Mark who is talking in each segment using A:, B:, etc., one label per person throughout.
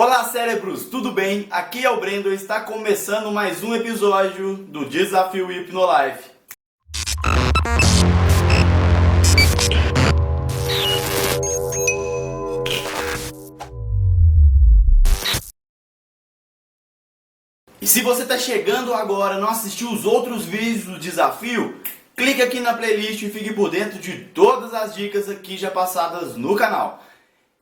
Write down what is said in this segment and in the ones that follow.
A: Olá, cérebros, tudo bem? Aqui é o Brendo e está começando mais um episódio do Desafio Hipnolife. E se você está chegando agora e não assistiu os outros vídeos do desafio, clique aqui na playlist e fique por dentro de todas as dicas aqui já passadas no canal.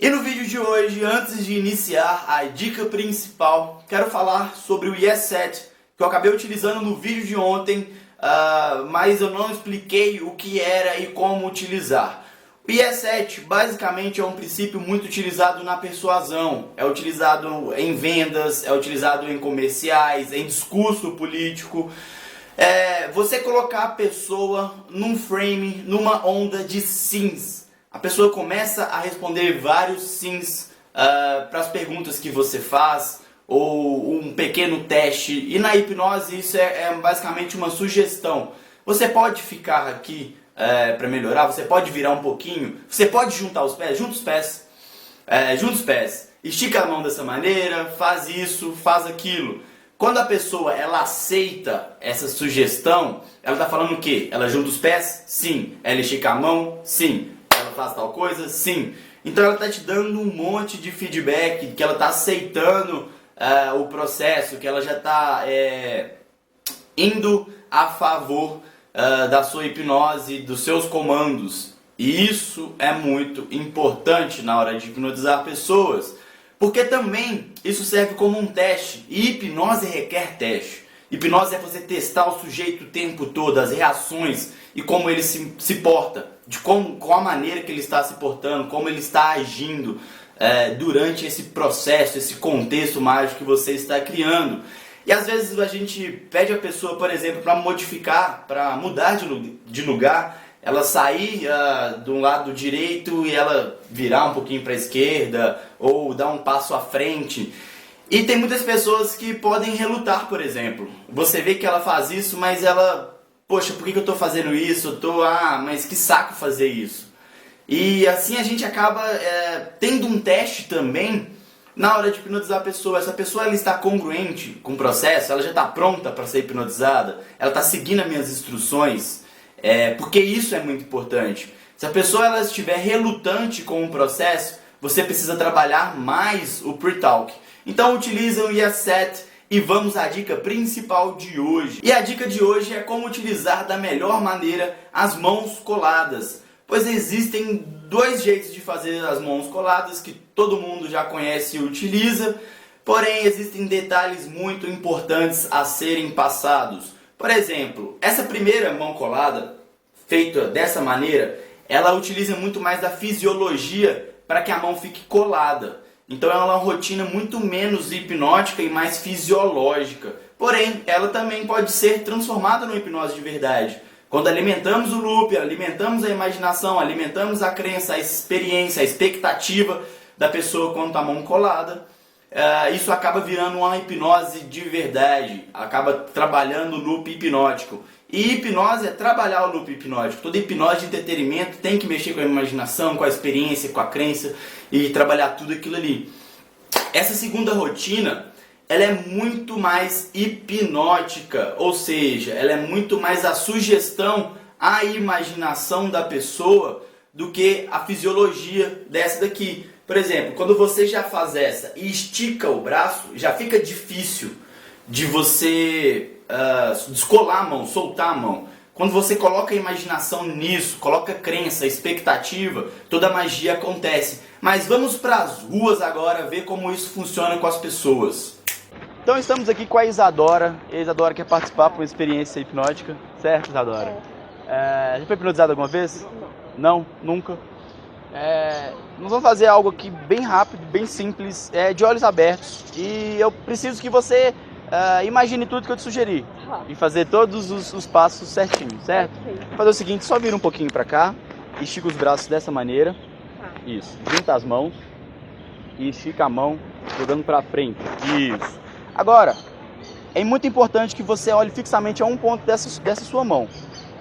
A: E no vídeo de hoje, antes de iniciar a dica principal, quero falar sobre o Yes7, que eu acabei utilizando no vídeo de ontem, mas eu não expliquei o que era e como utilizar. O Yes7 basicamente é um princípio muito utilizado na persuasão, é utilizado em vendas, é utilizado em comerciais, em discurso político. Você colocar a pessoa num frame, numa onda de sims. A pessoa começa a responder vários sims para as perguntas que você faz, ou um pequeno teste. E na hipnose isso é basicamente uma sugestão. Você pode ficar aqui para melhorar, você pode virar um pouquinho, você pode juntar os pés, junta os pés, estica a mão dessa maneira, faz isso, faz aquilo. Quando a pessoa ela aceita essa sugestão, ela está falando o quê? Ela junta os pés? Sim. Ela estica a mão? Sim. Ela faz tal coisa? Sim. Então ela está te dando um monte de feedback, que ela está aceitando o processo, que ela já está indo a favor da sua hipnose, dos seus comandos. E isso é muito importante na hora de hipnotizar pessoas, porque também isso serve como um teste. E hipnose requer teste. Hipnose é você testar o sujeito o tempo todo, as reações e como ele se porta, qual a maneira que ele está se portando, como ele está agindo durante esse processo, esse contexto mágico que você está criando. E às vezes a gente pede a pessoa, por exemplo, para modificar, para mudar de lugar, ela sair do lado direito e ela virar um pouquinho para a esquerda, ou dar um passo à frente. E tem muitas pessoas que podem relutar, por exemplo. Você vê que ela faz isso, mas ela, poxa, por que eu estou fazendo isso? Mas que saco fazer isso. E assim a gente acaba tendo um teste também na hora de hipnotizar a pessoa. Essa pessoa ela está congruente com o processo, ela já está pronta para ser hipnotizada, ela está seguindo as minhas instruções, porque isso é muito importante. Se a pessoa ela estiver relutante com o processo, você precisa trabalhar mais o pre-talk. Então utiliza o Yes7 e vamos à dica principal de hoje. E a dica de hoje é como utilizar da melhor maneira as mãos coladas. Pois existem dois jeitos de fazer as mãos coladas que todo mundo já conhece e utiliza, porém existem detalhes muito importantes a serem passados. Por exemplo, essa primeira mão colada, feita dessa maneira, ela utiliza muito mais da fisiologia para que a mão fique colada. Então ela é uma rotina muito menos hipnótica e mais fisiológica. Porém, ela também pode ser transformada numa hipnose de verdade. Quando alimentamos o loop, alimentamos a imaginação, alimentamos a crença, a experiência, a expectativa da pessoa quando está a mão colada, isso acaba virando uma hipnose de verdade, acaba trabalhando o loop hipnótico. E hipnose é trabalhar o loop hipnótico. Toda hipnose de entretenimento tem que mexer com a imaginação, com a experiência, com a crença e trabalhar tudo aquilo ali. Essa segunda rotina, ela é muito mais hipnótica, ou seja, ela é muito mais a sugestão, a imaginação da pessoa do que a fisiologia dessa daqui. Por exemplo, quando você já faz essa e estica o braço, já fica difícil de você descolar a mão, soltar a mão. Quando você coloca a imaginação nisso, coloca a crença, a expectativa, toda a magia acontece. Mas vamos para as ruas agora ver como isso funciona com as pessoas. Então estamos aqui com a Isadora. A Isadora quer participar por uma experiência hipnótica, certo, Isadora? Já foi hipnotizada alguma vez? Não, nunca. Nós vamos fazer algo aqui bem rápido, bem simples, de olhos abertos. E eu preciso que você imagine tudo que eu te sugeri. E fazer todos os passos certinho, certo? Vou fazer o seguinte, só vira um pouquinho para cá, estica os braços dessa maneira. Isso, junta as mãos e estica a mão jogando para frente. Isso. Agora, é muito importante que você olhe fixamente a um ponto dessa sua mão.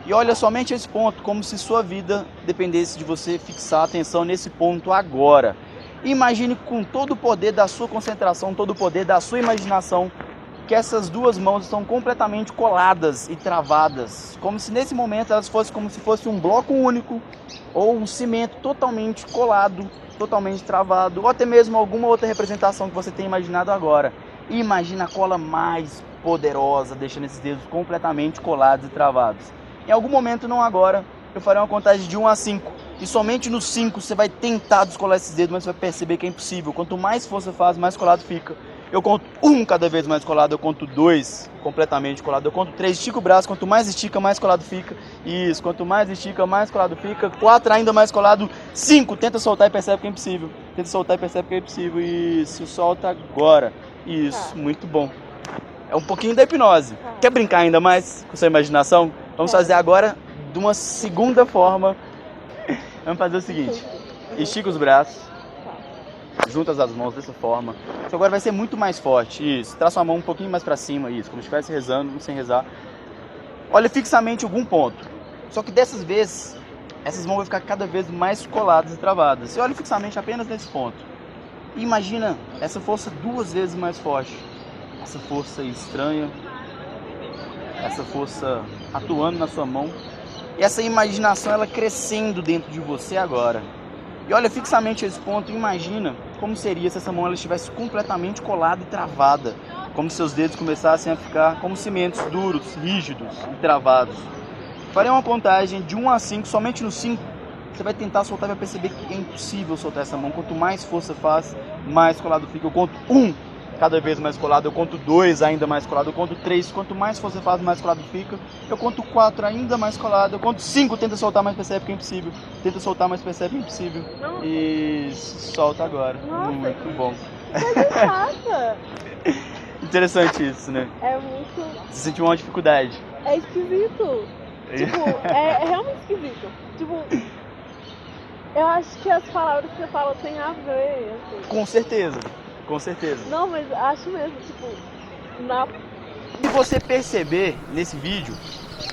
A: E olha somente esse ponto, como se sua vida dependesse de você fixar a atenção nesse ponto agora. Imagine com todo o poder da sua concentração, todo o poder da sua imaginação, que essas duas mãos estão completamente coladas e travadas, como se nesse momento elas fossem como se fosse um bloco único ou um cimento totalmente colado, totalmente travado, ou até mesmo alguma outra representação que você tenha imaginado agora. E imagina a cola mais poderosa, deixando esses dedos completamente colados e travados. Em algum momento, não agora, eu farei uma contagem de 1 a 5. E somente no 5 você vai tentar descolar esses dedos, mas você vai perceber que é impossível. Quanto mais força faz, mais colado fica. Eu conto 1 cada vez mais colado, eu conto 2 completamente colado, eu conto 3, estica o braço, quanto mais estica, mais colado fica. Isso, quanto mais estica, mais colado fica. 4 ainda mais colado. 5, tenta soltar e percebe que é impossível. Tenta soltar e percebe que é impossível. Isso, solta agora. Isso, muito bom. É um pouquinho da hipnose. Quer brincar ainda mais com sua imaginação? Vamos fazer agora de uma segunda forma. Vamos fazer o seguinte: estica os braços, juntas as mãos dessa forma. Isso agora vai ser muito mais forte. Isso, traz sua mão um pouquinho mais para cima, isso, como se estivesse rezando, sem rezar. Olha fixamente algum ponto. Só que dessas vezes, essas mãos vão ficar cada vez mais coladas e travadas. Você olha fixamente apenas nesse ponto. E imagina essa força 2 vezes mais forte. Essa força estranha, essa força atuando na sua mão. E essa imaginação, ela crescendo dentro de você agora. E olha fixamente esse ponto e imagina como seria se essa mão ela estivesse completamente colada e travada. Como se seus dedos começassem a ficar como cimentos duros, rígidos e travados. Farei uma contagem de 1 a 5, somente no 5. Você vai tentar soltar e vai perceber que é impossível soltar essa mão. Quanto mais força faz, mais colado fica. Eu conto 1, cada vez mais colado. Eu conto 2, ainda mais colado. Eu conto 3, quanto mais força faz, mais colado fica. Eu conto 4, ainda mais colado. Eu conto 5, tenta soltar, mas percebe que é impossível. Tenta soltar, mas percebe que é impossível. E solta agora.
B: Nossa,
A: muito bom.
B: Coisa chata.
A: Interessante isso, né?
B: É muito...
A: Você sentiu uma dificuldade.
B: É esquisito. Tipo, é realmente esquisito. Tipo, eu acho que as palavras que você fala têm a ver, assim.
A: Com certeza, com certeza.
B: Não, mas acho mesmo, tipo,
A: Se você perceber nesse vídeo,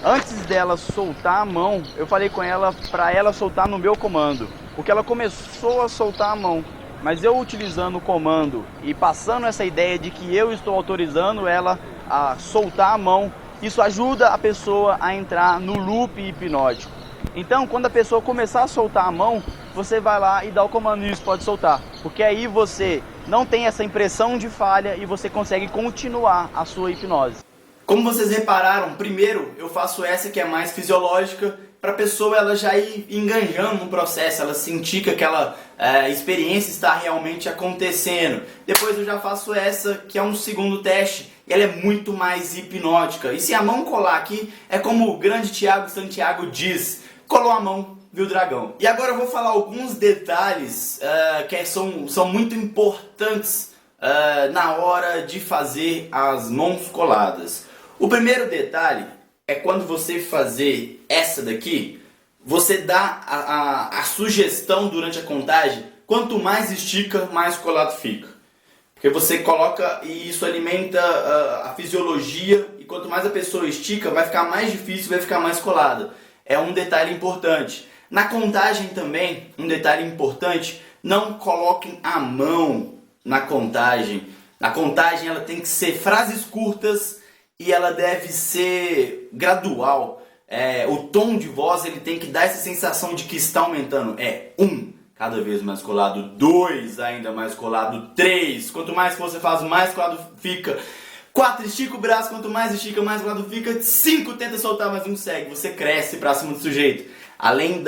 A: antes dela soltar a mão, eu falei com ela para ela soltar no meu comando, porque ela começou a soltar a mão, mas eu utilizando o comando e passando essa ideia de que eu estou autorizando ela a soltar a mão, isso ajuda a pessoa a entrar no loop hipnótico. Então, quando a pessoa começar a soltar a mão, você vai lá e dá o comando, isso, pode soltar, porque aí você não tem essa impressão de falha e você consegue continuar a sua hipnose. Como vocês repararam, primeiro eu faço essa que é mais fisiológica, para a pessoa ela já ir enganjando no processo, ela sentir que aquela experiência está realmente acontecendo. Depois eu já faço essa que é um segundo teste, e ela é muito mais hipnótica. E se a mão colar aqui, é como o grande Tiago Santiago diz, colou a mão, viu o dragão. E agora eu vou falar alguns detalhes que são muito importantes na hora de fazer as mãos coladas. O primeiro detalhe é quando você fazer essa daqui, você dá a sugestão durante a contagem, quanto mais estica, mais colado fica. Porque você coloca e isso alimenta a fisiologia, e quanto mais a pessoa estica, vai ficar mais difícil, vai ficar mais colada. É um detalhe importante. Na contagem também, um detalhe importante, não coloquem a mão na contagem. Na contagem ela tem que ser frases curtas e ela deve ser gradual. O tom de voz ele tem que dar essa sensação de que está aumentando. 1, cada vez mais colado. 2, ainda mais colado. 3, quanto mais você faz, mais colado fica. 4, estica o braço, quanto mais estica, mais colado fica. 5, tenta soltar, mas não consegue. Você cresce pra cima do sujeito. Além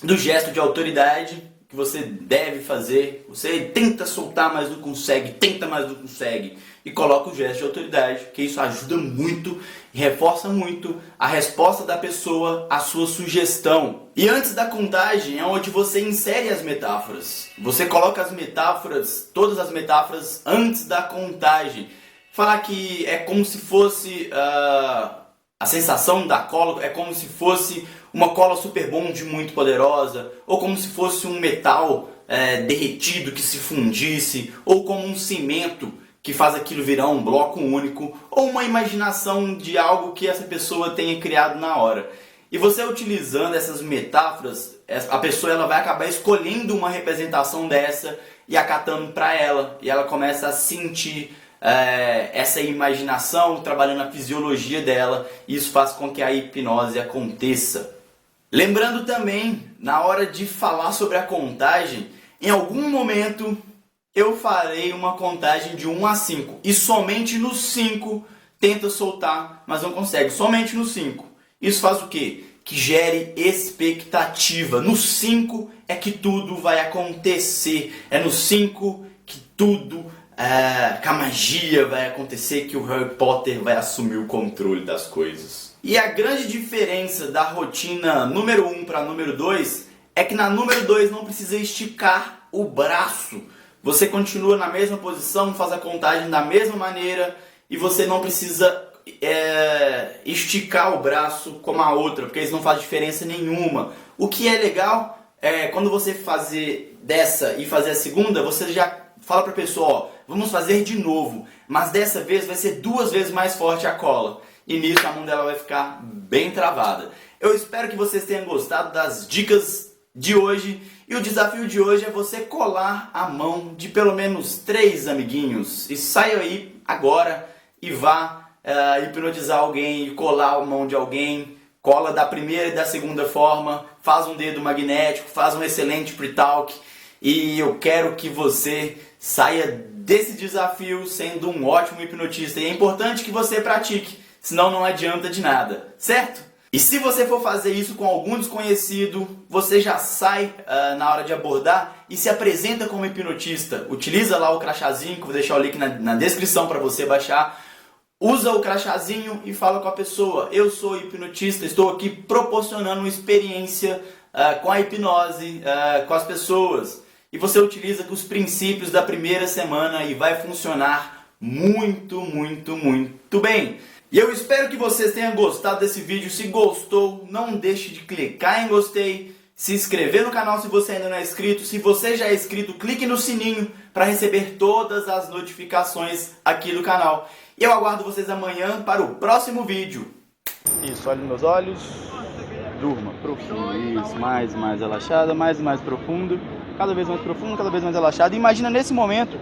A: do gesto de autoridade que você deve fazer, você tenta soltar, mas não consegue, tenta, mas não consegue, e coloca o gesto de autoridade, que isso ajuda muito e reforça muito a resposta da pessoa à sua sugestão. E antes da contagem é onde você insere as metáforas. Você coloca as metáforas, todas as metáforas, antes da contagem. Falar que é como se fosse a sensação da cola, é como se fosse uma cola super bond muito poderosa, ou como se fosse um metal derretido que se fundisse, ou como um cimento que faz aquilo virar um bloco único, ou uma imaginação de algo que essa pessoa tenha criado na hora. E você utilizando essas metáforas, a pessoa ela vai acabar escolhendo uma representação dessa e acatando para ela. E ela começa a sentir essa imaginação, trabalhando a fisiologia dela. E isso faz com que a hipnose aconteça. Lembrando também, na hora de falar sobre a contagem, em algum momento eu farei uma contagem de 1 a 5. E somente no 5 tenta soltar, mas não consegue. Somente no 5. Isso faz o quê? Que gere expectativa. No 5 é que tudo vai acontecer. É no 5 que tudo, que a magia vai acontecer, que o Harry Potter vai assumir o controle das coisas. E a grande diferença da rotina número 1 para número 2 é que na número 2 não precisa esticar o braço. Você continua na mesma posição, faz a contagem da mesma maneira e você não precisa esticar o braço como a outra, porque isso não faz diferença nenhuma. O que é legal é quando você fazer dessa e fazer a segunda, você já fala para a pessoa, ó, vamos fazer de novo, mas dessa vez vai ser 2 vezes mais forte a cola. E nisso a mão dela vai ficar bem travada. Eu espero que vocês tenham gostado das dicas de hoje. E o desafio de hoje é você colar a mão de pelo menos 3 amiguinhos. E saia aí agora e vá hipnotizar alguém, colar a mão de alguém. Cola da primeira e da segunda forma. Faz um dedo magnético, faz um excelente pre-talk. E eu quero que você saia desse desafio sendo um ótimo hipnotista. E é importante que você pratique, senão não adianta de nada, certo? E se você for fazer isso com algum desconhecido, você já sai na hora de abordar e se apresenta como hipnotista. Utiliza lá o crachazinho, que eu vou deixar o link na descrição para você baixar. Usa o crachazinho e fala com a pessoa. Eu sou hipnotista, estou aqui proporcionando uma experiência com a hipnose, com as pessoas. E você utiliza os princípios da primeira semana e vai funcionar muito, muito, muito bem. E eu espero que vocês tenham gostado desse vídeo. Se gostou, não deixe de clicar em gostei, se inscrever no canal se você ainda não é inscrito. Se você já é inscrito, clique no sininho para receber todas as notificações aqui do canal. E eu aguardo vocês amanhã para o próximo vídeo. Isso, olhe nos meus olhos. Durma profundo. Isso, mais relaxada, mais profundo. Cada vez mais profundo, cada vez mais relaxado. Imagina nesse momento